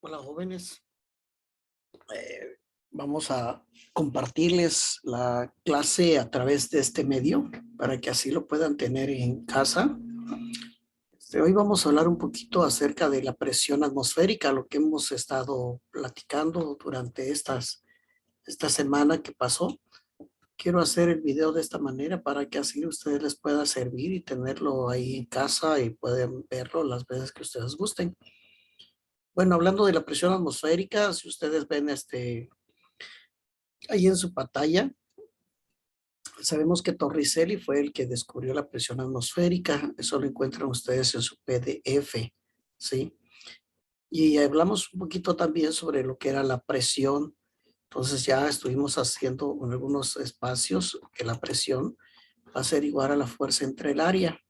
Hola jóvenes. Eh, Vamos a compartirles la clase a través de este medio para que así lo puedan tener en casa. Hoy vamos a hablar un poquito acerca de la presión atmosférica, lo que hemos estado platicando durante esta semana que pasó. Quiero hacer el video de esta manera para que así ustedes les pueda servir y tenerlo ahí en casa y pueden verlo las veces que ustedes gusten. Bueno, hablando de la presión atmosférica, si ustedes ven ahí en su pantalla, sabemos que Torricelli fue el que descubrió la presión atmosférica. Eso lo encuentran ustedes en su PDF, ¿sí? Y hablamos un poquito también sobre lo que era la presión. Entonces ya estuvimos haciendo en algunos espacios que la presión va a ser igual a la fuerza entre el área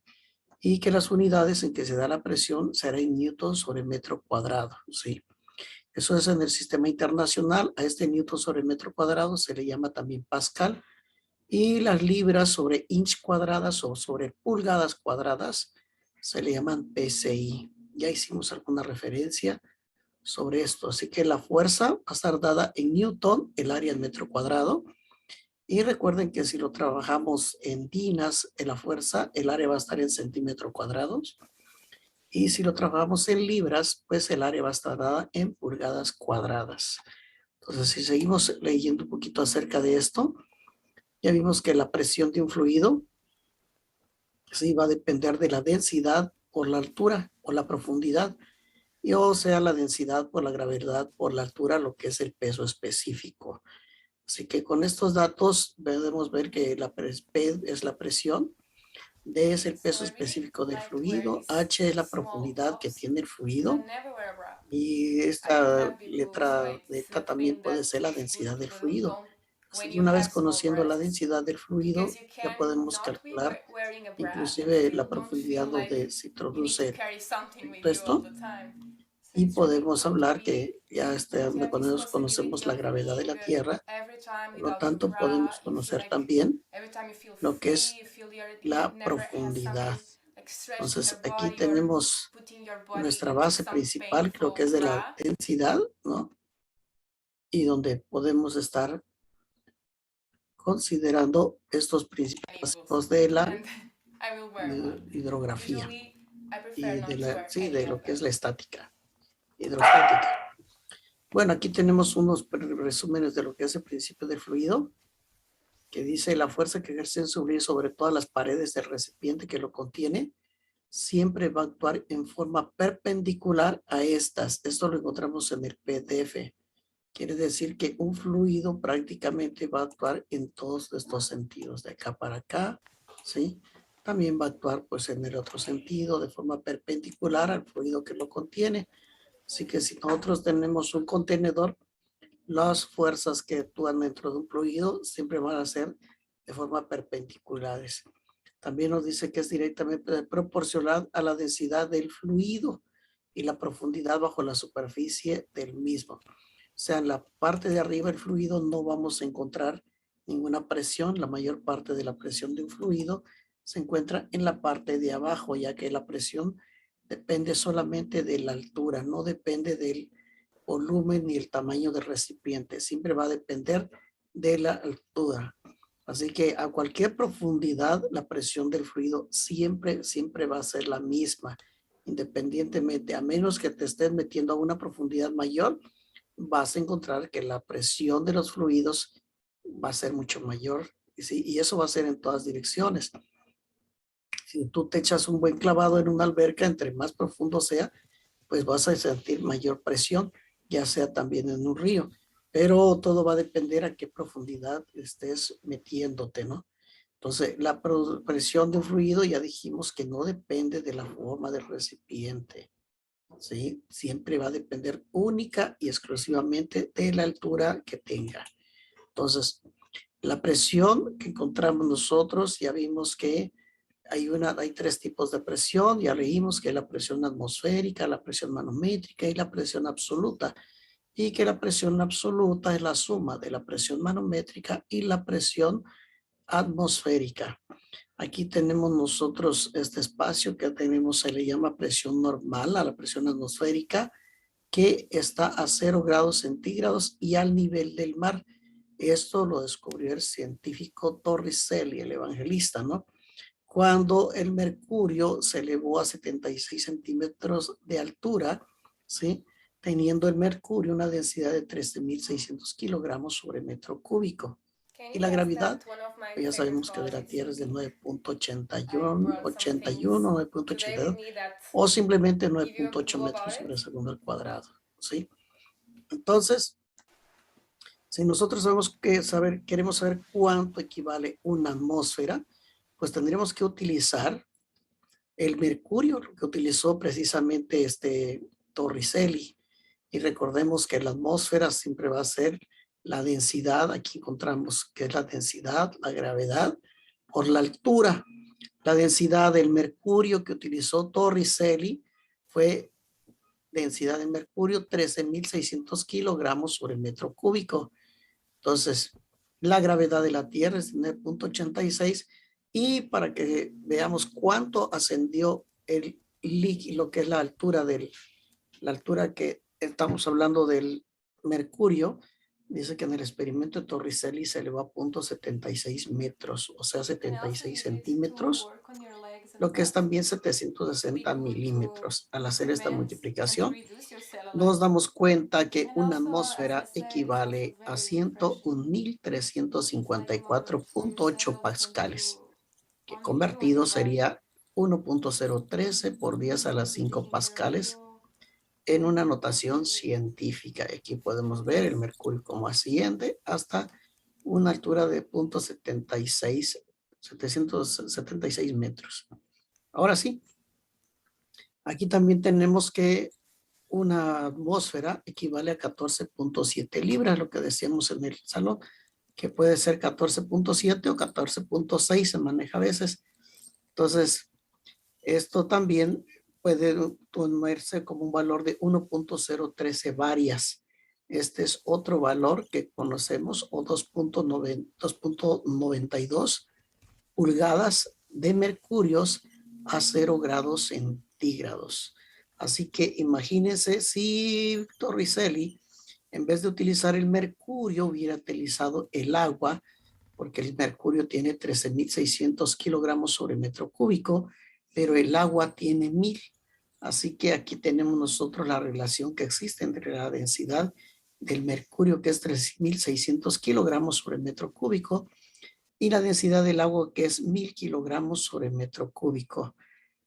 y que las unidades en que se da la presión será en newton sobre metro cuadrado, ¿sí? Eso es en el sistema internacional. A este newton sobre metro cuadrado se le llama también pascal. Y las libras sobre inch cuadradas o sobre pulgadas cuadradas se le llaman PSI. Ya hicimos alguna referencia sobre esto. Así que la fuerza va a estar dada en newton, el área en metro cuadrado. Y recuerden que si lo trabajamos en dinas, en la fuerza, el área va a estar en centímetros cuadrados. Y si lo trabajamos en libras, pues el área va a estar dada en pulgadas cuadradas. Entonces, si seguimos leyendo un poquito acerca de esto, ya vimos que la presión de un fluido sí va a depender de la densidad por la altura o la profundidad, y o sea, la densidad por la gravedad por la altura, lo que es el peso específico. Así que con estos datos podemos ver que P es la presión, D es el So peso I really específico del like wearing fluido, H es la small profundidad que tops, tiene el but I fluido, never wear a bra. y I don't esta have big boobs, so letra it's delta the también thing puede that ser la most densidad del people fluido. don't Así when que you una vez have small conociendo la breasts. densidad del Because fluido, you ya can podemos not be calcular wearing a bra and inclusive still la don't profundidad feel like donde se you need to introduce carry something with you all esto, the time. So y it's really podemos cool to hablar be que ya to have this cuando possibility conocemos la of gravedad de la being Tierra, every time por lo without a tanto bra. podemos You feel conocer like también every time you feel lo que free, es you feel you la never have profundidad. something like stretched in your Entonces aquí body or tenemos putting your body nuestra into base some principal, creo que painful es de la bra. densidad, ¿no? Y donde podemos estar considerando estos principios Any boobs. básicos de la And I will wear a bra. hidrografía Usually I prefer y not to wear sí, any de of lo que es them. la estática, hidrostática. Bueno, aquí tenemos unos resúmenes de lo que es el principio del fluido, que dice la fuerza que ejerce sobre todas las paredes del recipiente que lo contiene, siempre va a actuar en forma perpendicular a estas. Esto lo encontramos en el PDF. Quiere decir que un fluido prácticamente va a actuar en todos estos sentidos, de acá para acá, ¿sí? También va a actuar pues en el otro sentido, de forma perpendicular al fluido que lo contiene. Así que si nosotros tenemos un contenedor, las fuerzas que actúan dentro de un fluido siempre van a ser de forma perpendiculares. También nos dice que es directamente proporcional a la densidad del fluido y la profundidad bajo la superficie del mismo. O sea, en la parte de arriba del fluido no vamos a encontrar ninguna presión. La mayor parte de la presión de un fluido se encuentra en la parte de abajo, ya que la presión depende solamente de la altura, no depende del volumen ni el tamaño del recipiente. Siempre va a depender de la altura. Así que a cualquier profundidad, la presión del fluido siempre va a ser la misma, independientemente, a menos que te estés metiendo a una profundidad mayor, vas a encontrar que la presión de los fluidos va a ser mucho mayor. ¿Sí? Y eso va a ser en todas direcciones. Si tú te echas un buen clavado en una alberca, entre más profundo sea, pues vas a sentir mayor presión, ya sea también en un río. Pero todo va a depender a qué profundidad estés metiéndote, ¿no? Entonces, la presión de un fluido ya dijimos que no depende de la forma del recipiente, ¿sí? Siempre va a depender única y exclusivamente de la altura que tenga. Entonces, la presión que encontramos nosotros, ya vimos que hay tres tipos de presión, ya leímos que la presión atmosférica, la presión manométrica y la presión absoluta, y que la presión absoluta es la suma de la presión manométrica y la presión atmosférica. Aquí tenemos nosotros este espacio que tenemos, se le llama presión normal a la presión atmosférica, que está a 0 grados centígrados y al nivel del mar. Esto lo descubrió el científico Torricelli, el evangelista, ¿no? Cuando el mercurio se elevó a 76 centímetros de altura, ¿sí? Teniendo el mercurio una densidad de 13.600 kilogramos sobre metro cúbico. Can Y you la guess gravedad, that one of my pues ya favorite sabemos que de college la is Tierra es de UK? I 9.81, brought some things 81, today 9.82 with me that o simplemente give you a 9.8 clue metros about it. sobre segundo al cuadrado, ¿sí? Entonces, si nosotros queremos saber cuánto equivale una atmósfera, pues tendríamos que utilizar el mercurio que utilizó precisamente Torricelli. Y recordemos que la atmósfera siempre va a ser la densidad. Aquí encontramos que es la densidad, la gravedad, por la altura. La densidad del mercurio que utilizó Torricelli fue densidad de mercurio 13.600 kilogramos sobre metro cúbico. Entonces, la gravedad de la Tierra es 9.86 y para que veamos cuánto ascendió el líquido, lo que es la altura que estamos hablando del mercurio, dice que en el experimento de Torricelli se elevó a 0.76 metros, o sea, 76 centímetros, lo que es también 760 milímetros. Al hacer esta multiplicación, nos damos cuenta que una atmósfera equivale a 101.354.8 pascales, que convertido sería 1.013 por 10 a la 5 pascales en una notación científica. Aquí podemos ver el mercurio como asciende hasta una altura de 776 metros. Ahora sí, aquí también tenemos que una atmósfera equivale a 14.7 libras, lo que decíamos en el salón, que puede ser 14.7 o 14.6 se maneja a veces. Entonces, esto también puede tomarse como un valor de 1.013 varias. Este es otro valor que conocemos, o 2.92 pulgadas de mercurios a 0 grados centígrados. Así que imagínense si Torricelli, en vez de utilizar el mercurio, hubiera utilizado el agua, porque el mercurio tiene 13.600 kilogramos sobre metro cúbico, pero el agua tiene 1.000. Así que aquí tenemos nosotros la relación que existe entre la densidad del mercurio, que es 3.600 kilogramos sobre metro cúbico, y la densidad del agua, que es 1.000 kilogramos sobre metro cúbico.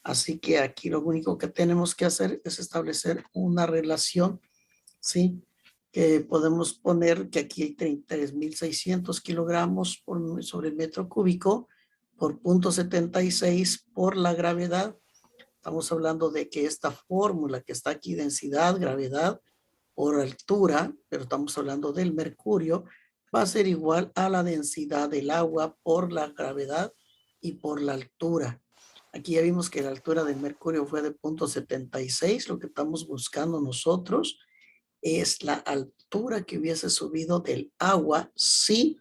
Así que aquí lo único que tenemos que hacer es establecer una relación, ¿sí? Que podemos poner que aquí hay 33.600 kilogramos sobre metro cúbico por 0.76 por la gravedad. Estamos hablando de que esta fórmula que está aquí, densidad, gravedad por altura, pero estamos hablando del mercurio, va a ser igual a la densidad del agua por la gravedad y por la altura. Aquí ya vimos que la altura del mercurio fue de 0.76. Lo que estamos buscando nosotros es la altura que hubiese subido del agua si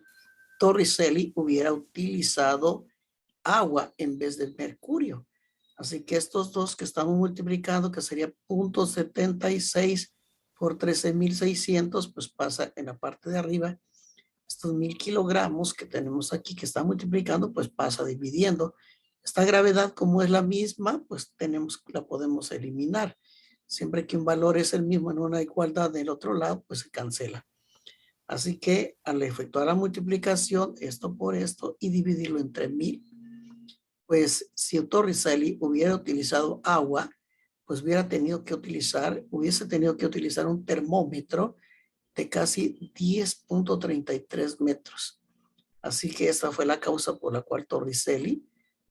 Torricelli hubiera utilizado agua en vez del mercurio. Así que estos dos que estamos multiplicando, que sería 0.76 por 13.600, pues pasa en la parte de arriba. Estos 1.000 kilogramos que tenemos aquí, que está multiplicando, pues pasa dividiendo. Esta gravedad, como es la misma, pues la podemos eliminar. Siempre que un valor es el mismo en una igualdad del otro lado, pues se cancela. Así que al efectuar la multiplicación, esto por esto, y dividirlo entre 1.000, pues si Torricelli hubiera utilizado agua, pues hubiese tenido que utilizar un termómetro de casi 10.33 metros. Así que esta fue la causa por la cual Torricelli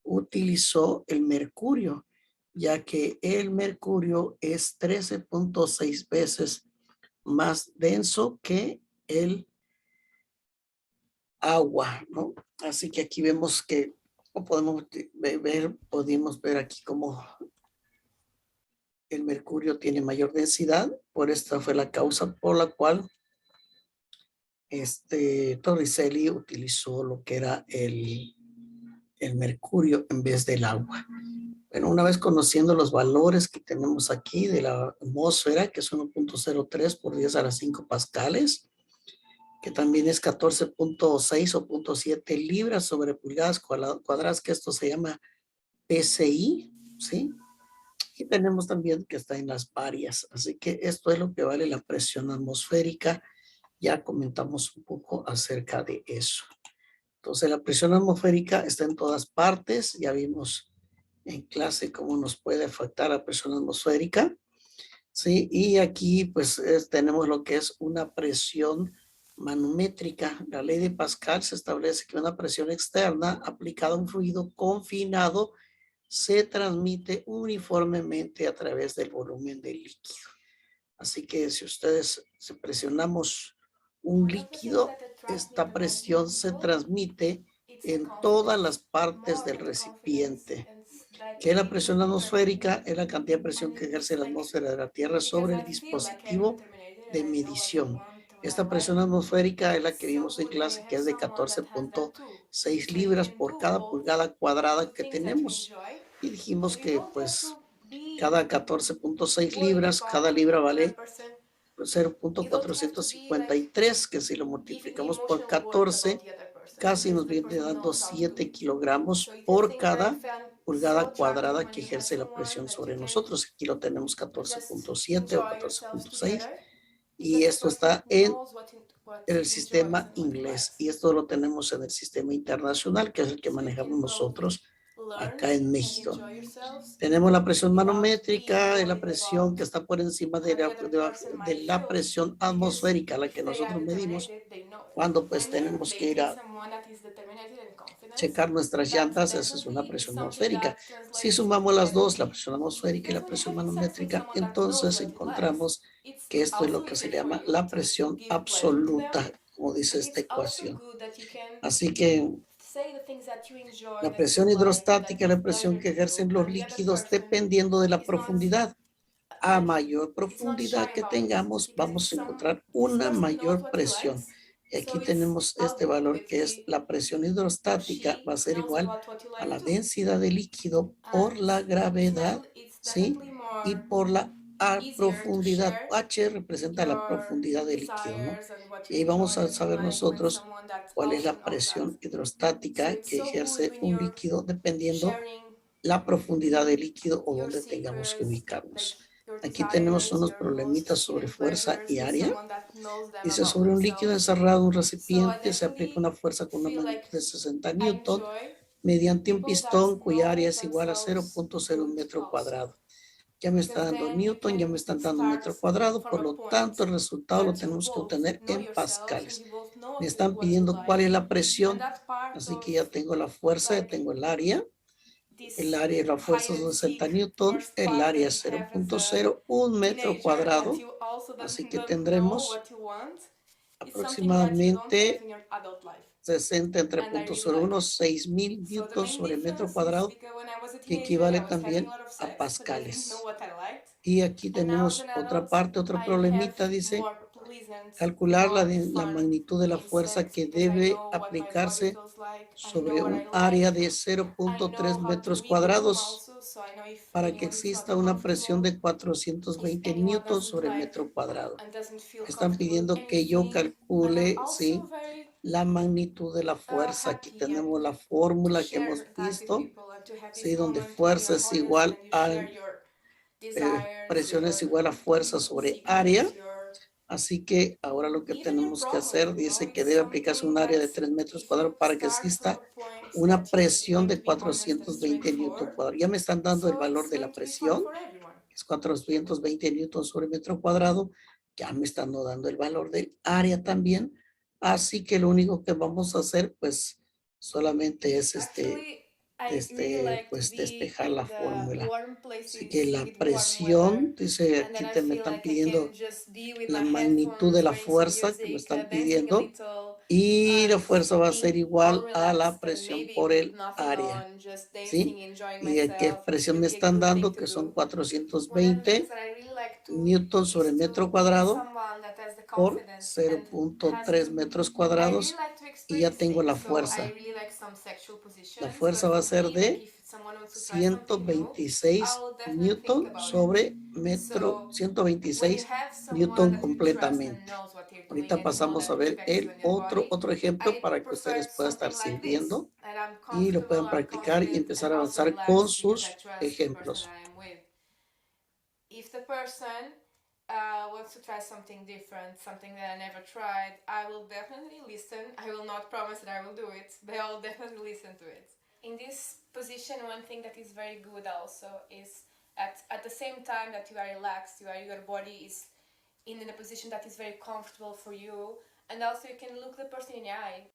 utilizó el mercurio, ya que el mercurio es 13.6 veces más denso que el agua, ¿no? Así que aquí vemos que podemos ver aquí cómo el mercurio tiene mayor densidad. Por esta fue la causa por la cual Torricelli utilizó lo que era el mercurio en vez del agua. Bueno, una vez conociendo los valores que tenemos aquí de la atmósfera, que es 1.03 por 10 a las 5 pascales, que también es 14.6 o 0.7 libras sobre pulgadas cuadradas, que esto se llama PSI, ¿sí? Y tenemos también que está en las varias, así que esto es lo que vale la presión atmosférica. Ya comentamos un poco acerca de eso. Entonces, la presión atmosférica está en todas partes. Ya vimos en clase cómo nos puede afectar la presión atmosférica, ¿sí? Y aquí, pues, tenemos lo que es una presión manométrica. La ley de Pascal se establece que una presión externa aplicada a un fluido confinado se transmite uniformemente a través del volumen del líquido. Así que si ustedes si presionamos un líquido, esta presión se transmite en todas las partes del recipiente. ¿Qué es la presión atmosférica? Es la cantidad de presión que ejerce la atmósfera de la Tierra sobre el dispositivo de medición. Esta presión atmosférica es la que vimos en clase, que es de 14.6 libras por cada pulgada cuadrada que tenemos. Y dijimos que pues cada 14.6 libras, cada libra vale 0.453, que si lo multiplicamos por 14, casi nos viene dando 7 kilogramos por cada pulgada cuadrada que ejerce la presión sobre nosotros. Aquí lo tenemos 14.7 o 14.6 y esto está en el sistema inglés y esto lo tenemos en el sistema internacional, que es el que manejamos nosotros acá en México. Tenemos la presión manométrica, la presión que está por encima de la presión atmosférica, la que nosotros medimos cuando pues tenemos que ir a checar nuestras llantas. Esa es una presión atmosférica. Si sumamos las dos, la presión atmosférica y la presión manométrica, entonces encontramos que esto es lo que se llama la presión absoluta, como dice esta ecuación. Así que la presión hidrostática es la presión que ejercen los líquidos dependiendo de la profundidad. A mayor profundidad que tengamos, vamos a encontrar una mayor presión. Y aquí tenemos este valor que es la presión hidrostática, va a ser igual a la densidad de líquido por la gravedad, ¿sí? Y por la profundidad. H representa la profundidad del líquido, ¿no? Y ahí vamos a saber nosotros cuál es la presión hidrostática que ejerce un líquido dependiendo la profundidad del líquido o donde tengamos que ubicarnos. Aquí tenemos unos problemitas sobre fuerza y área. Dice, sobre un líquido encerrado en un recipiente se aplica una fuerza con una magnitud de 60 newton mediante un pistón cuya área es igual a 0.01 metro cuadrado. Ya me está dando newton, ya me están dando metro cuadrado, por lo tanto el resultado lo tenemos que obtener en pascales. Me están pidiendo cuál es la presión, así que ya tengo la fuerza, ya tengo el área. El área de la fuerza es 60 newton, el área es 0.01 metro cuadrado, así que tendremos aproximadamente 60 entre 0.01, 6,000 newtons sobre metro cuadrado, que equivale también a pascales. Y aquí tenemos otra parte, otro problemita, dice, calcular la magnitud de la fuerza que debe aplicarse sobre un área de 0.3 metros cuadrados para que exista una presión de 420 newtons sobre metro cuadrado. Están pidiendo que yo calcule, ¿sí?, la magnitud de la fuerza. Aquí tenemos la fórmula que hemos visto, ¿sí?, donde fuerza es igual a presión es igual a fuerza sobre área. Así que ahora lo que tenemos que hacer, dice que debe aplicarse un área de 3 metros cuadrados para que exista una presión de 420 newton cuadrado. Ya me están dando el valor de la presión, que es 420 newton sobre metro cuadrado. Ya me están dando el valor del área también. Así que lo único que vamos a hacer, pues, solamente es pues despejar la fórmula. Así que la presión, dice aquí me están pidiendo la magnitud de la fuerza que me están pidiendo y la fuerza va a ser igual a la presión por el área, ¿sí? ¿Y de qué presión me están dando? Que son 420 newtons sobre metro cuadrado por 0.3 metros cuadrados y ya tengo la fuerza. La fuerza va a ser de if someone wants to try something new, 126 I'll definitely think Newton about it. sobre metro, So when you 126 have someone Newton that you trust and completamente. knows what they're doing Ahorita and you know pasamos a that ver respects you el and your otro body, ejemplo I para que prefer ustedes puedan estar something like this. sirviendo That I'm y lo comfortable, puedan I'm practicar y confident, empezar and a also avanzar con relaxed because I sus trust the person ejemplos. I am with. If the person wants to try something different, something that I never tried, I will definitely listen. I will not promise that I will do it, but I will definitely listen to it. In this position, one thing that is very good also is at the same time that you are relaxed, your body is in a position that is very comfortable for you, and also you can look the person in the eye.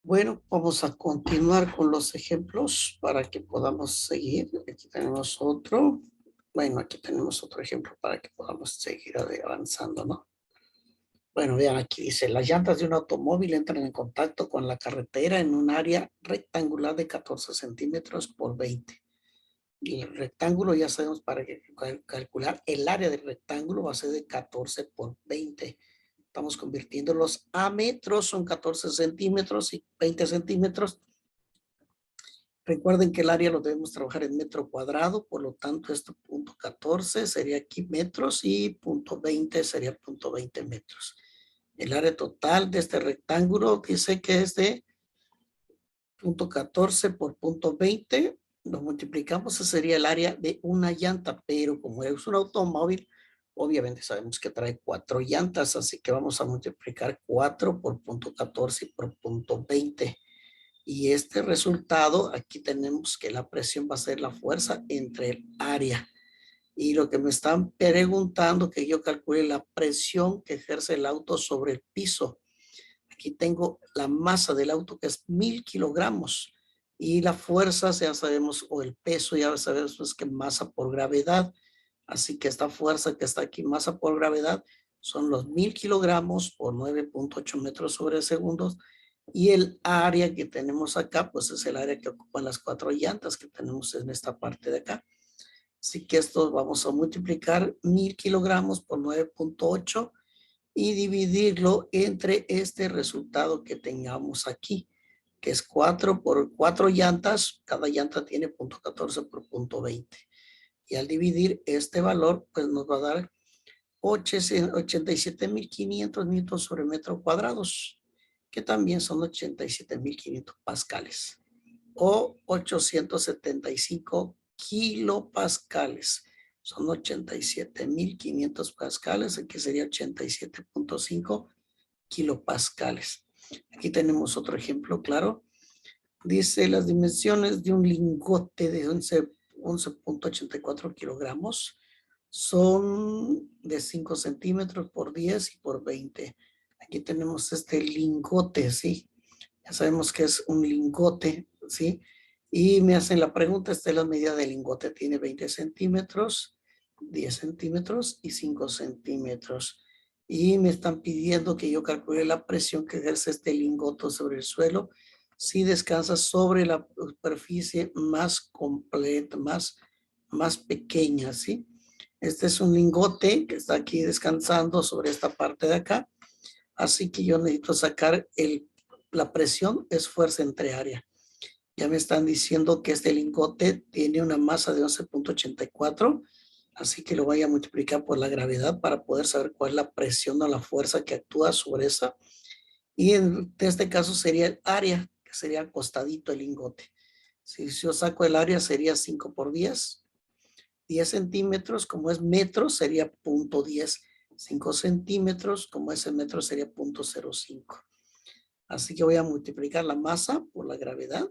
Bueno, vamos a continuar con los ejemplos para que podamos seguir. Aquí tenemos otro. Bueno, aquí tenemos otro ejemplo para que podamos seguir avanzando, ¿no? Bueno, vean aquí dice, las llantas de un automóvil entran en contacto con la carretera en un área rectangular de 14 centímetros por 20. Y el rectángulo ya sabemos para calcular el área del rectángulo va a ser de 14 por 20. Estamos convirtiéndolos a metros, son 14 centímetros y 20 centímetros. Recuerden que el área lo debemos trabajar en metro cuadrado, por lo tanto, esto punto 14 sería aquí metros y punto 20 sería punto 20 metros. El área total de este rectángulo dice que es de punto 14 por punto 20. Lo multiplicamos, ese sería el área de una llanta, pero como es un automóvil, obviamente sabemos que trae 4 llantas, así que vamos a multiplicar 4 por punto 14 y por punto 20. Y este resultado, aquí tenemos que la presión va a ser la fuerza entre el área. Y lo que me están preguntando, que yo calcule la presión que ejerce el auto sobre el piso. Aquí tengo la masa del auto que es 1000 kilogramos. Y la fuerza, ya sabemos, o el peso, ya sabemos pues, que masa por gravedad. Así que esta fuerza que está aquí, masa por gravedad, son los 1000 kilogramos por 9.8 metros sobre segundos. Y el área que tenemos acá, pues es el área que ocupan las 4 llantas que tenemos en esta parte de acá. Así que esto vamos a multiplicar 1000 kilogramos por 9.8 y dividirlo entre este resultado que tengamos aquí, que es 4 por 4 llantas, cada llanta tiene punto 14 por punto 20. Y al dividir este valor, pues nos va a dar 87.500 newtons sobre metro cuadrados, que también son 87.500 pascales, o 875 kilopascales. Son 87.500 pascales, que sería 87.5 kilopascales. Aquí tenemos otro ejemplo, claro. Dice las dimensiones de un lingote de 11.84 kilogramos son de 5 centímetros por 10 y por 20. Aquí tenemos este lingote, ¿sí? Ya sabemos que es un lingote, ¿sí? Y me hacen la pregunta, esta es la medida del lingote, tiene 20 centímetros, 10 centímetros y 5 centímetros. Y me están pidiendo que yo calcule la presión que ejerce este lingote sobre el suelo si descansa sobre la superficie más completa, más pequeña, ¿sí? Este es un lingote que está aquí descansando sobre esta parte de acá. Así que yo necesito sacar la presión, es fuerza entre área. Ya me están diciendo que este lingote tiene una masa de 11.84, así que lo voy a multiplicar por la gravedad para poder saber cuál es la presión o la fuerza que actúa sobre esa. Y en este caso sería el área, que sería acostadito el lingote. Si yo saco el área sería 5 por 10. 10 centímetros, como es metro, sería 0.10. 5 centímetros, como es el metro, sería 0.05. Así que voy a multiplicar la masa por la gravedad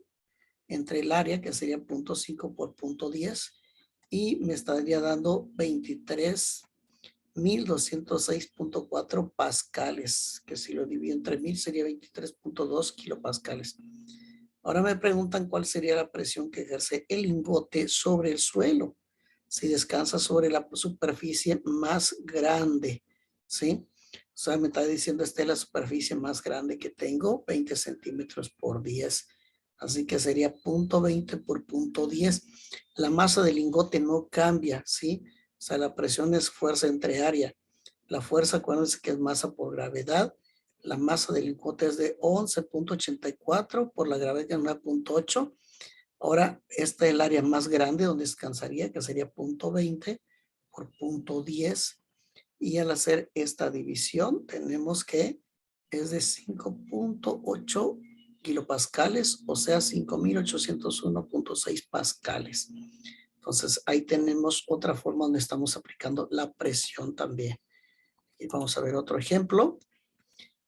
entre el área, que sería 0.5 por 0.10, y me estaría dando 23.206.4 pascales, que si lo divido entre 1000 sería 23.2 kilopascales. Ahora me preguntan cuál sería la presión que ejerce el lingote sobre el suelo si descansa sobre la superficie más grande, ¿sí? O sea, me está diciendo esta es la superficie más grande que tengo, 20 centímetros por 10. Así que sería 0.20 por 0.10. La masa del lingote no cambia, ¿sí? O sea, la presión es fuerza entre área. La fuerza, acuérdense que es masa por gravedad. La masa del lingote es de 11.84 por la gravedad de 9.8. Ahora, esta es el área más grande donde descansaría, que sería 0.20 por 0.10. Y al hacer esta división, tenemos que es de 5.8 kilopascales, o sea, 5.801.6 pascales. Entonces, ahí tenemos otra forma donde estamos aplicando la presión también. Y vamos a ver otro ejemplo.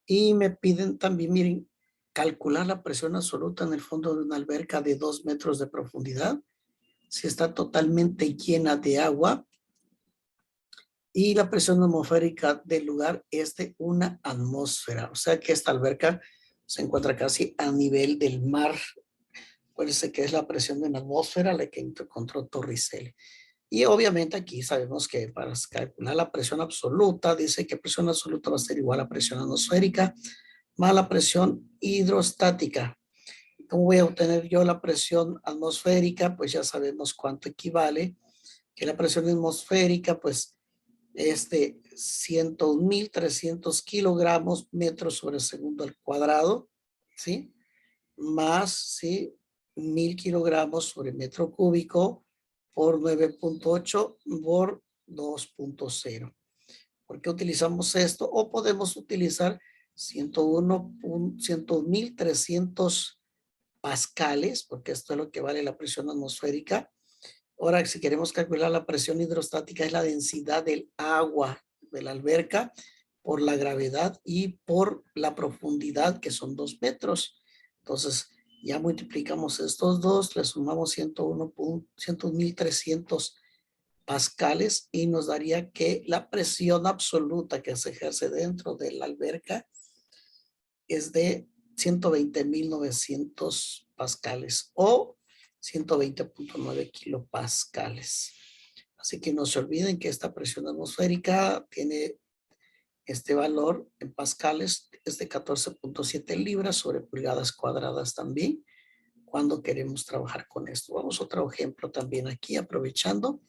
Y me piden también, miren, calcular la presión absoluta en el fondo de una alberca de 2 metros de profundidad. Si está totalmente llena de agua, y la presión atmosférica del lugar es de 1 atmósfera. O sea que esta alberca se encuentra casi a nivel del mar. Acuérdense que es la presión de una atmósfera la que encontró Torricelli. Y obviamente aquí sabemos que para calcular la presión absoluta, dice que presión absoluta va a ser igual a presión atmosférica más la presión hidrostática. ¿Cómo voy a obtener yo la presión atmosférica? Pues ya sabemos cuánto equivale, que la presión atmosférica pues es de 101.300 kilogramos metros sobre segundo al cuadrado, ¿sí? Más, ¿sí? 1.000 kilogramos sobre metro cúbico por 9.8 por 2.0. ¿Por qué utilizamos esto? O podemos utilizar 101.300 pascales, porque esto es lo que vale la presión atmosférica. Ahora, si queremos calcular la presión hidrostática, es la densidad del agua de la alberca por la gravedad y por la profundidad, que son 2 metros. Entonces, ya multiplicamos estos dos, le sumamos 101.300 pascales y nos daría que la presión absoluta que se ejerce dentro de la alberca es de 120.900 pascales o 120.9 kilopascales. Así que no se olviden que esta presión atmosférica tiene este valor en pascales, es de 14.7 libras sobre pulgadas cuadradas también, cuando queremos trabajar con esto. Vamos a otro ejemplo también aquí, aprovechando.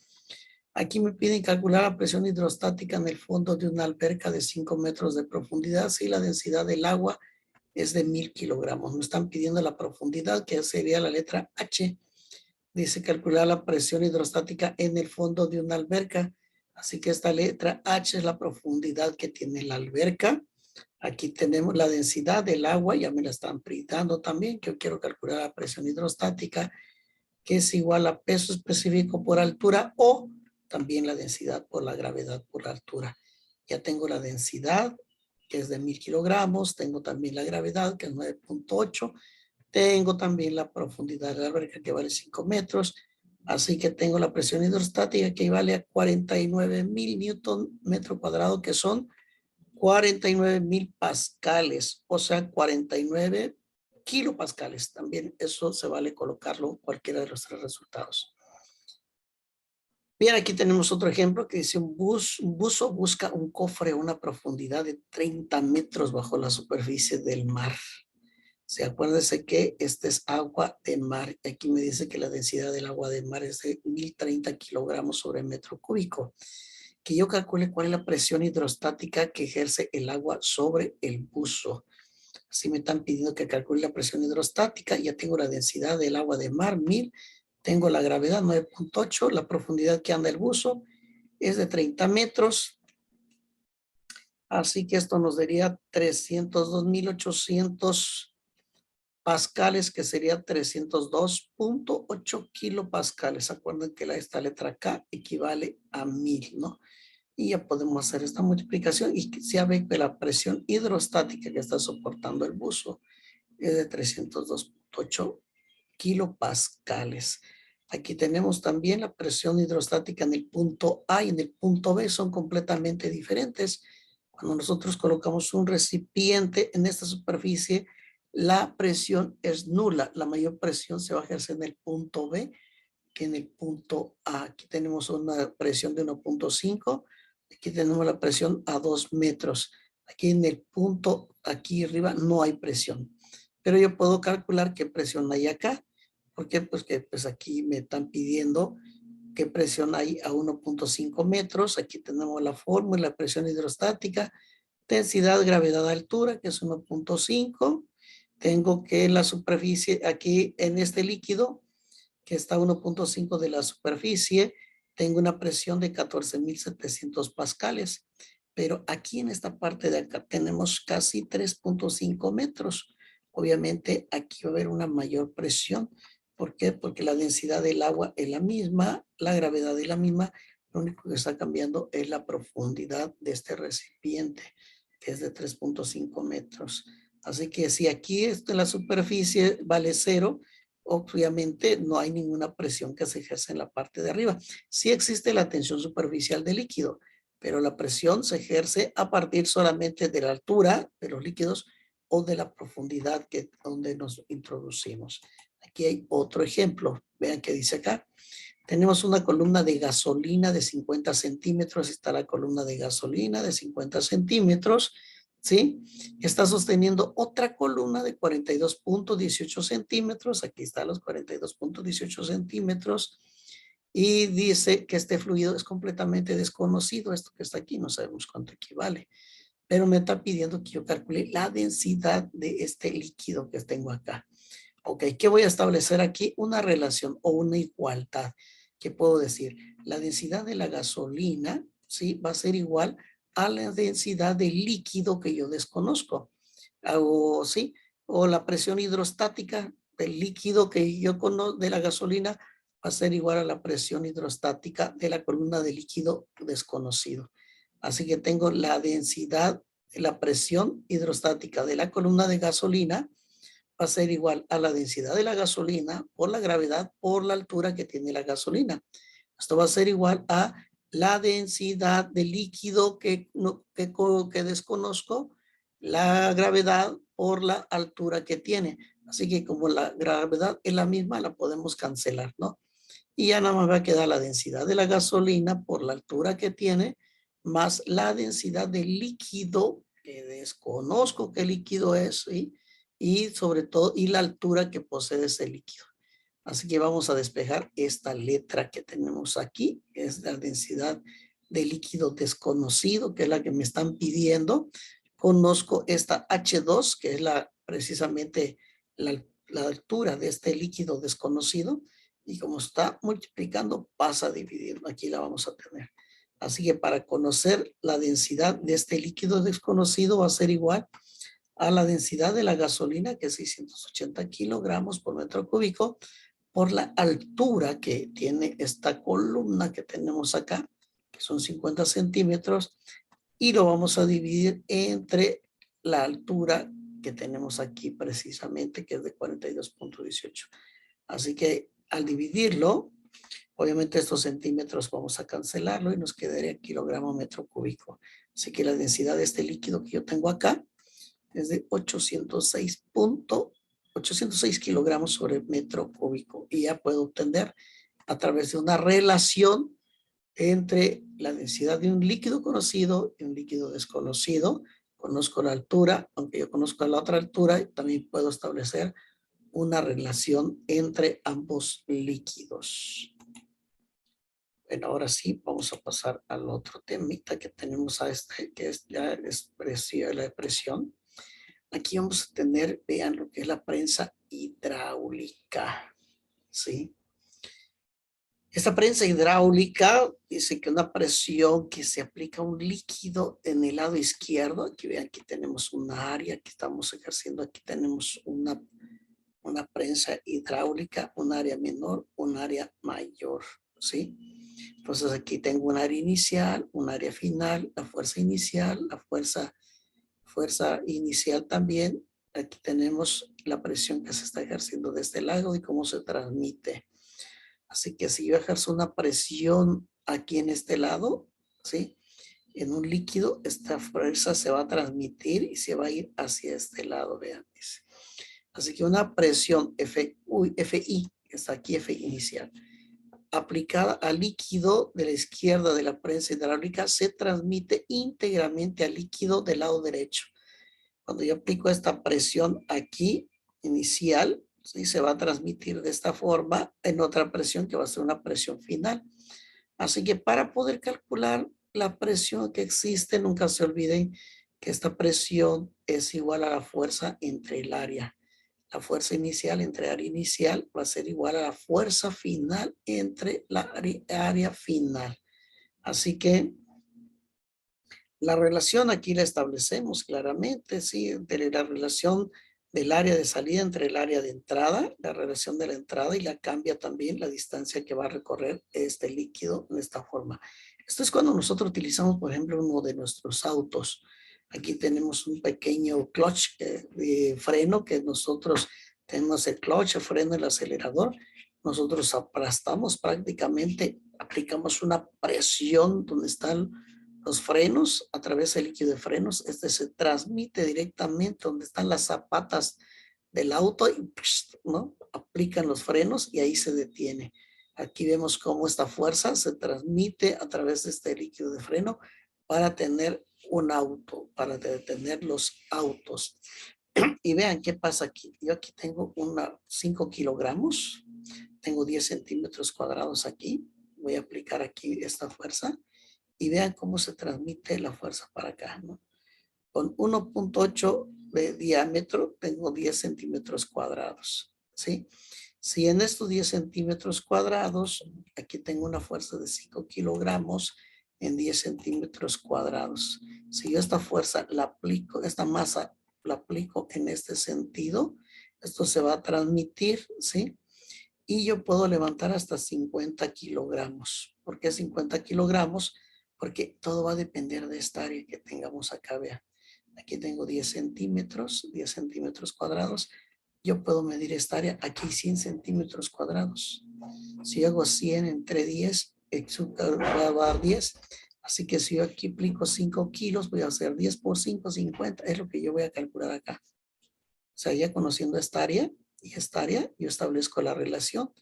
Aquí me piden calcular la presión hidrostática en el fondo de una alberca de 5 metros de profundidad si la densidad del agua es de 1.000 kilogramos. Me están pidiendo la profundidad, que sería la letra H. Dice calcular la presión hidrostática en el fondo de una alberca. Así que esta letra H es la profundidad que tiene la alberca. Aquí tenemos la densidad del agua, ya me la están dando también, que yo quiero calcular la presión hidrostática, que es igual a peso específico por altura o también la densidad por la gravedad por altura. Ya tengo la densidad, que es de 1.000 kilogramos, tengo también la gravedad, que es 9.8, tengo también la profundidad de la alberca, que vale 5 metros, así que tengo la presión hidrostática, que equivale a 49.000 newton metro cuadrado, que son 49.000 pascales, o sea, 49 kilopascales. También eso se vale colocarlo cualquiera de los tres resultados. Bien, aquí tenemos otro ejemplo que dice un buzo busca un cofre a una profundidad de 30 metros bajo la superficie del mar. Se acuérdense que este es agua de mar. Aquí me dice que la densidad del agua de mar es de 1.030 kilogramos sobre metro cúbico. Que yo calcule cuál es la presión hidrostática que ejerce el agua sobre el buzo. Así me están pidiendo que calcule la presión hidrostática. Ya tengo la densidad del agua de mar, 1.000. Tengo la gravedad, 9.8. La profundidad que anda el buzo es de 30 metros. Así que esto nos daría 302.800 pascales, que sería 302.8 kilopascales. Acuerden que esta letra K equivale a 1.000, ¿no? Y ya podemos hacer esta multiplicación y se ve que la presión hidrostática que está soportando el buzo es de 302.8 kilopascales. Aquí tenemos también la presión hidrostática en el punto A y en el punto B, son completamente diferentes. Cuando nosotros colocamos un recipiente en esta superficie, la presión es nula. La mayor presión se va a ejercer en el punto B que en el punto A. Aquí tenemos una presión de 1.5. Aquí tenemos la presión a 2 metros. Aquí en el punto, aquí arriba, no hay presión. pero yo puedo calcular qué presión hay acá. ¿Por qué? Pues que pues aquí me están pidiendo qué presión hay a 1.5 metros. Aquí tenemos la fórmula, presión hidrostática, densidad, gravedad, altura, que es 1.5. Tengo que la superficie aquí en este líquido, que está a 1.5 de la superficie, tengo una presión de 14.700 pascales. Pero aquí en esta parte de acá tenemos casi 3.5 metros. Obviamente aquí va a haber una mayor presión. ¿Por qué? Porque la densidad del agua es la misma, la gravedad es la misma. Lo único que está cambiando es la profundidad de este recipiente, que es de 3.5 metros. Así que si aquí la superficie vale 0, obviamente no hay ninguna presión que se ejerce en la parte de arriba. Sí existe la tensión superficial del líquido, pero la presión se ejerce a partir solamente de la altura de los líquidos o de la profundidad donde nos introducimos. Aquí hay otro ejemplo. Vean qué dice acá. Tenemos una columna de gasolina de 50 centímetros. Está la columna de gasolina de 50 centímetros. ¿Sí? Está sosteniendo otra columna de 42.18 centímetros. Aquí están los 42.18 centímetros. Y dice que este fluido es completamente desconocido. Esto que está aquí no sabemos cuánto equivale. Pero me está pidiendo que yo calcule la densidad de este líquido que tengo acá. Ok, ¿qué voy a establecer aquí? Una relación o una igualdad. ¿Qué puedo decir? La densidad de la gasolina, ¿sí? Va a ser igual a la densidad del líquido que yo desconozco. O, ¿sí? O la presión hidrostática del líquido que yo conozco de la gasolina va a ser igual a la presión hidrostática de la columna de líquido desconocido. Así que tengo la densidad, la presión hidrostática de la columna de gasolina va a ser igual a la densidad de la gasolina por la gravedad por la altura que tiene la gasolina. Esto va a ser igual a la densidad de líquido que desconozco, la gravedad por la altura que tiene. Así que como la gravedad es la misma, la podemos cancelar, ¿no? Y ya nada más va a quedar la densidad de la gasolina por la altura que tiene, más la densidad del líquido, que desconozco qué líquido es, ¿sí? Y sobre todo, y la altura que posee ese líquido. Así que vamos a despejar esta letra que tenemos aquí, que es la densidad de líquido desconocido, que es la que me están pidiendo. Conozco esta H2, que es precisamente la altura de este líquido desconocido, y como está multiplicando, pasa a dividir. Aquí la vamos a tener. Así que para conocer la densidad de este líquido desconocido va a ser igual a la densidad de la gasolina, que es 680 kilogramos por metro cúbico, por la altura que tiene esta columna que tenemos acá, que son 50 centímetros, y lo vamos a dividir entre la altura que tenemos aquí precisamente, que es de 42.18. Así que al dividirlo, obviamente estos centímetros vamos a cancelarlo y nos quedaría kilogramo metro cúbico. Así que la densidad de este líquido que yo tengo acá es de 806 kilogramos sobre metro cúbico. Y ya puedo obtener a través de una relación entre la densidad de un líquido conocido y un líquido desconocido. Conozco la altura, aunque yo conozco la otra altura, también puedo establecer una relación entre ambos líquidos. Bueno, ahora sí, vamos a pasar al otro temita que tenemos que es la presión. Aquí vamos a tener, vean lo que es la prensa hidráulica, ¿sí? Esta prensa hidráulica dice que una presión que se aplica a un líquido en el lado izquierdo, aquí vean, aquí tenemos una área que estamos ejerciendo, aquí tenemos una prensa hidráulica, un área menor, un área mayor, ¿sí? Entonces aquí tengo un área inicial, un área final, la fuerza inicial, la fuerza inicial también. Aquí tenemos la presión que se está ejerciendo de este lado y cómo se transmite. Así que si yo ejerzo una presión aquí en este lado, ¿sí? En un líquido, esta fuerza se va a transmitir y se va a ir hacia este lado, vean. Así que una presión FI, está aquí F inicial, aplicada al líquido de la izquierda de la prensa hidráulica, se transmite íntegramente al líquido del lado derecho. Cuando yo aplico esta presión aquí, inicial, ¿sí? Se va a transmitir de esta forma en otra presión que va a ser una presión final. Así que para poder calcular la presión que existe, nunca se olviden que esta presión es igual a la fuerza entre el área. La fuerza inicial entre área inicial va a ser igual a la fuerza final entre la área final. Así que la relación aquí la establecemos claramente, ¿sí? Entre la relación del área de salida entre el área de entrada, la relación de la entrada, y la cambia también la distancia que va a recorrer este líquido en esta forma. Esto es cuando nosotros utilizamos, por ejemplo, uno de nuestros autos. Aquí tenemos un pequeño clutch de freno que nosotros tenemos el clutch, el freno, el acelerador. Nosotros aplastamos prácticamente, aplicamos una presión donde están los frenos, a través del líquido de frenos. Este se transmite directamente donde están las zapatas del auto y, ¿no? Aplican los frenos y ahí se detiene. Aquí vemos cómo esta fuerza se transmite a través de este líquido de freno para tener un auto, para detener los autos. Y vean qué pasa aquí. Yo aquí tengo 5 kilogramos, tengo 10 centímetros cuadrados aquí. Voy a aplicar aquí esta fuerza y vean cómo se transmite la fuerza para acá, ¿no? Con 1.8 de diámetro tengo 10 centímetros cuadrados, ¿sí? Si en estos 10 centímetros cuadrados, aquí tengo una fuerza de 5 kilogramos en 10 centímetros cuadrados. Si yo esta fuerza la aplico, esta masa la aplico en este sentido, esto se va a transmitir, ¿sí? Y yo puedo levantar hasta 50 kilogramos. ¿Por qué 50 kilogramos? Porque todo va a depender de esta área que tengamos acá, vean. Aquí tengo 10 centímetros cuadrados. Yo puedo medir esta área, aquí 100 centímetros cuadrados. Si hago 100 entre 10, va a dar 10. Así que si yo aquí aplico 5 kilos, voy a hacer 10 por 5, 50. Es lo que yo voy a calcular acá. O sea, ya conociendo esta área y esta área, yo establezco la relación.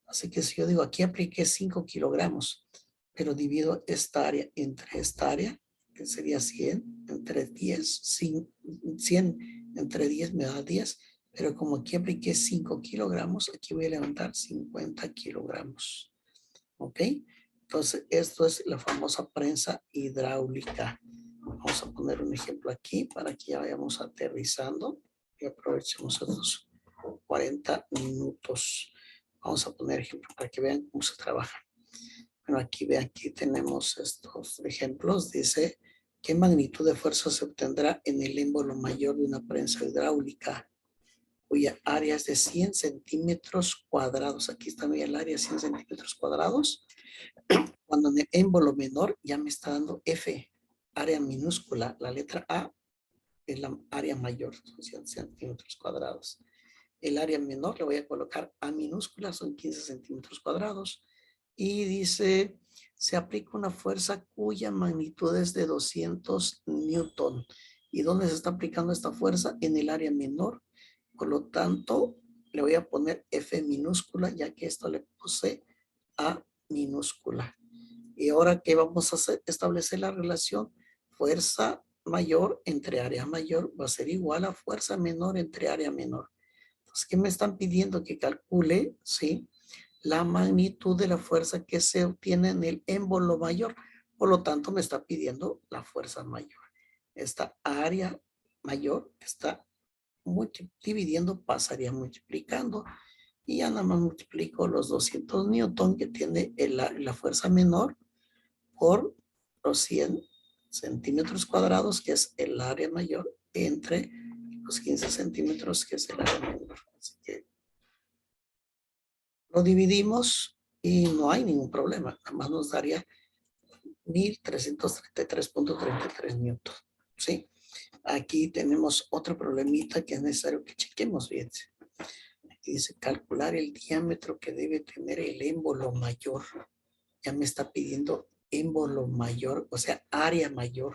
Así que si yo digo, aquí apliqué 5 kilogramos, pero divido esta área entre esta área, que sería 100 entre 10, 100 entre 10 me da 10, pero como aquí apliqué 5 kilogramos, aquí voy a levantar 50 kilogramos. ¿Ok? Entonces, esto es la famosa prensa hidráulica. Vamos a poner un ejemplo aquí para que ya vayamos aterrizando y aprovechemos esos 40 minutos. Vamos a poner ejemplo para que vean cómo se trabaja. Bueno, aquí vean, aquí tenemos estos ejemplos. Dice, ¿qué magnitud de fuerza se obtendrá en el émbolo mayor de una prensa hidráulica cuya área es de 100 centímetros cuadrados? Aquí está el área, 100 centímetros cuadrados. Cuando en el émbolo menor ya me está dando F, área minúscula. La letra A es la área mayor, son 100 centímetros cuadrados. El área menor le voy a colocar A minúscula, son 15 centímetros cuadrados. Y dice, se aplica una fuerza cuya magnitud es de 200 newton. ¿Y dónde se está aplicando esta fuerza? En el área menor. Por lo tanto, le voy a poner F minúscula, ya que esto le puse A minúscula. Y ahora, ¿qué vamos a hacer? Establecer la relación fuerza mayor entre área mayor va a ser igual a fuerza menor entre área menor. Entonces, ¿qué me están pidiendo? Que calcule, ¿sí?, la magnitud de la fuerza que se obtiene en el émbolo mayor. Por lo tanto, me está pidiendo la fuerza mayor. Esta área mayor está dividiendo, pasaría multiplicando. Y ya nada más multiplico los 200 newton que tiene la fuerza menor por los 100 centímetros cuadrados, que es el área mayor, entre los 15 centímetros, que es el área menor. Así que lo dividimos y no hay ningún problema. Nada más nos daría 1333.33 newton. ¿Sí? Aquí tenemos otro problemita que es necesario que chequemos bien. Aquí dice calcular el diámetro que debe tener el émbolo mayor. Ya me está pidiendo émbolo mayor, o sea, área mayor.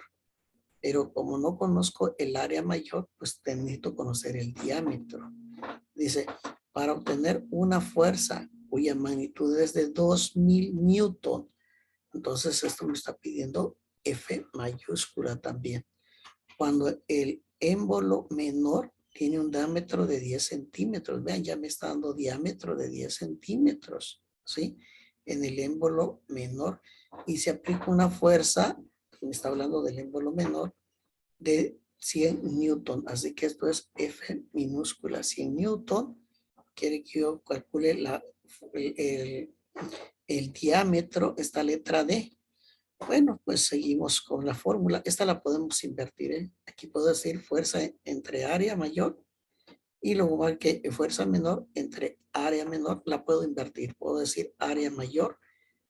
Pero como no conozco el área mayor, pues necesito conocer el diámetro. Dice, para obtener una fuerza cuya magnitud es de 2000 newton, entonces esto me está pidiendo F mayúscula también. Cuando el émbolo menor tiene un diámetro de 10 centímetros. Vean, ya me está dando diámetro de 10 centímetros, ¿sí? En el émbolo menor. Y se aplica una fuerza, me está hablando del émbolo menor, de 100 newton. Así que esto es F minúscula, 100 newton. Quiere que yo calcule el diámetro, esta letra D. Bueno, pues seguimos con la fórmula. Esta la podemos invertir, ¿eh? Aquí puedo decir fuerza entre área mayor y luego igual que fuerza menor entre área menor, la puedo invertir. Puedo decir área mayor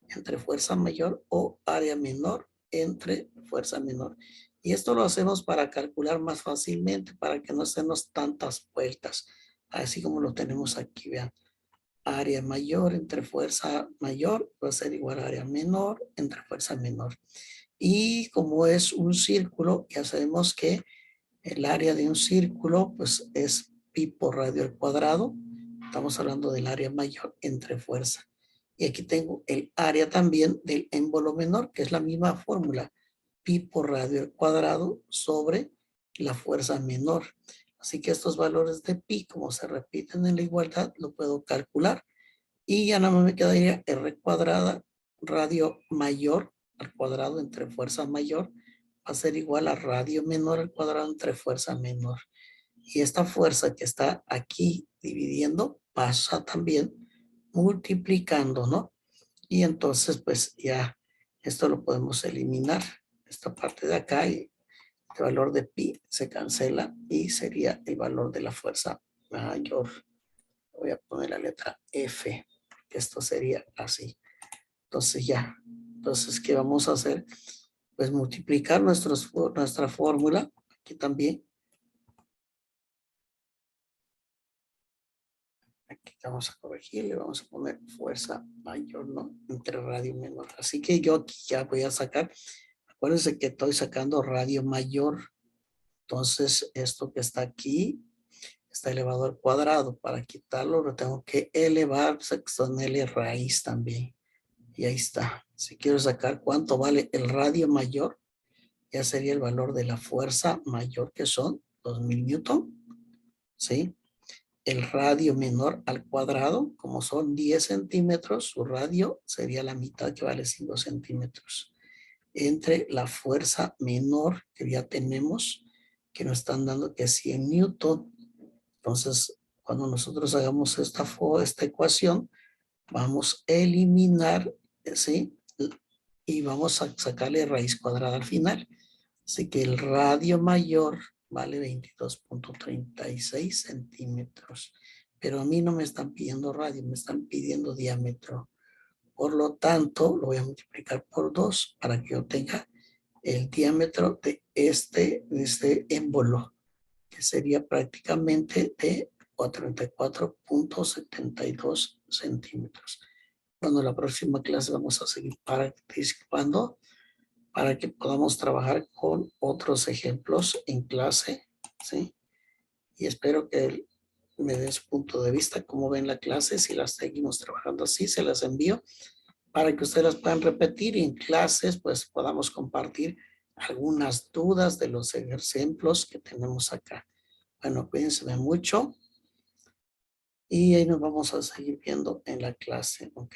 entre fuerza mayor o área menor entre fuerza menor. Y esto lo hacemos para calcular más fácilmente, para que no hacemos tantas vueltas. Así como lo tenemos aquí, vean. Área mayor entre fuerza mayor va a ser igual a área menor entre fuerza menor. Y como es un círculo, ya sabemos que el área de un círculo pues es pi por radio al cuadrado. Estamos hablando del área mayor entre fuerza. Y aquí tengo el área también del émbolo menor, que es la misma fórmula. Pi por radio al cuadrado sobre la fuerza menor. Así que estos valores de pi, como se repiten en la igualdad, lo puedo calcular. Y ya nada más me quedaría r cuadrada, radio mayor al cuadrado entre fuerza mayor, va a ser igual a radio menor al cuadrado entre fuerza menor. Y esta fuerza que está aquí dividiendo pasa también multiplicando, ¿no? Y entonces pues ya esto lo podemos eliminar. Esta parte de acá y el valor de pi se cancela y sería el valor de la fuerza mayor. Voy a poner la letra F, que esto sería así. Entonces ya, entonces, ¿qué vamos a hacer? Pues multiplicar nuestra fórmula, aquí también. Aquí vamos a corregir, le vamos a poner fuerza mayor, ¿no? Entre radio menor. Así que yo aquí ya voy a sacar, acuérdense que estoy sacando radio mayor. Entonces, esto que está aquí está elevado al cuadrado. Para quitarlo lo tengo que elevar, ponerle raíz también. Y ahí está. Si quiero sacar cuánto vale el radio mayor, ya sería el valor de la fuerza mayor, que son 2000 newton, ¿sí? El radio menor al cuadrado, como son 10 centímetros, su radio sería la mitad, que vale 5 centímetros. Entre la fuerza menor que ya tenemos, que nos están dando que es 100 newton. Entonces, cuando nosotros hagamos esta ecuación, vamos a eliminar, ¿sí? Y vamos a sacarle raíz cuadrada al final. Así que el radio mayor vale 22.36 centímetros. Pero a mí no me están pidiendo radio, me están pidiendo diámetro. Por lo tanto, lo voy a multiplicar por 2 para que yo tenga el diámetro de este émbolo, que sería prácticamente de 34.72 centímetros. Bueno, la próxima clase vamos a seguir participando para que podamos trabajar con otros ejemplos en clase, ¿sí? Y espero que me den su punto de vista, cómo ven la clase, si las seguimos trabajando así, se las envío para que ustedes las puedan repetir y en clases pues podamos compartir algunas dudas de los ejemplos que tenemos acá. Bueno, cuídense mucho y ahí nos vamos a seguir viendo en la clase, ¿ok?